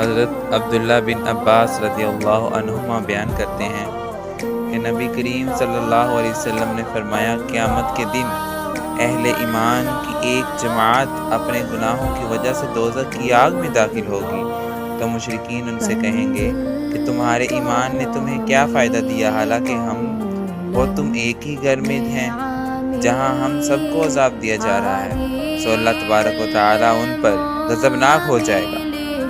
حضرت عبداللہ بن عباس رضی اللہ عنہما بیان کرتے ہیں کہ نبی کریم صلی اللہ علیہ وسلم نے فرمایا، قیامت کے دن اہل ایمان کی ایک جماعت اپنے گناہوں کی وجہ سے دوزخ کی آگ میں داخل ہوگی، تو مشرکین ان سے کہیں گے کہ تمہارے ایمان نے تمہیں کیا فائدہ دیا، حالانکہ ہم اور تم ایک ہی گھر میں ہیں جہاں ہم سب کو عذاب دیا جا رہا ہے۔ سو اللہ تبارک و تعالیٰ ان پر غضبناک ہو جائے گا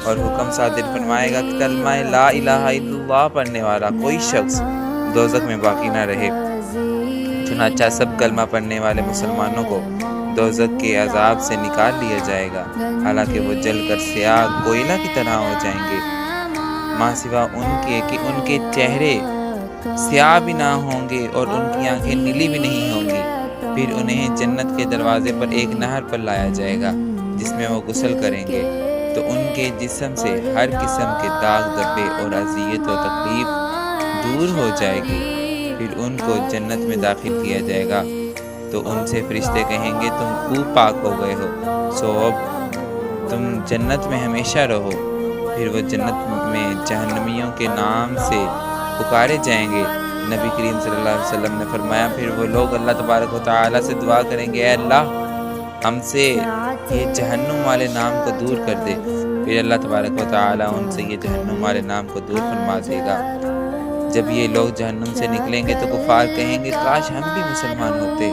اور حکم صادر فرمائے گا کہ کلمہ لا الہ الا اللہ پڑھنے والا کوئی شخص دوزخ میں باقی نہ رہے۔ چنانچہ سب کلمہ پڑھنے والے مسلمانوں کو دوزخ کے عذاب سے نکال لیا جائے گا، حالانکہ وہ جل کر سیاہ کوئلہ کی طرح ہو جائیں گے، ماں سوا ان کے کہ ان کے چہرے سیاہ بھی نہ ہوں گے اور ان کی آنکھیں نیلی بھی نہیں ہوں گی۔ پھر انہیں جنت کے دروازے پر ایک نہر پر لایا جائے گا جس میں وہ غسل کریں گے، تو ان کے جسم سے ہر قسم کے داغ دھبے اور اذیت و تکلیف دور ہو جائے گی۔ پھر ان کو جنت میں داخل کیا جائے گا، تو ان سے فرشتے کہیں گے تم خوب پاک ہو گئے ہو، سو اب تم جنت میں ہمیشہ رہو۔ پھر وہ جنت میں جہنمیوں کے نام سے پکارے جائیں گے۔ نبی کریم صلی اللہ علیہ وسلم نے فرمایا، پھر وہ لوگ اللہ تبارک و تعالیٰ سے دعا کریں گے، اے اللہ ہم سے یہ جہنم والے نام کو دور کر دے۔ پھر اللہ تبارک و تعالیٰ ان سے یہ جہنم والے نام کو دور فرما دے گا۔ جب یہ لوگ جہنم سے نکلیں گے تو کفار کہیں گے کاش ہم بھی مسلمان ہوتے۔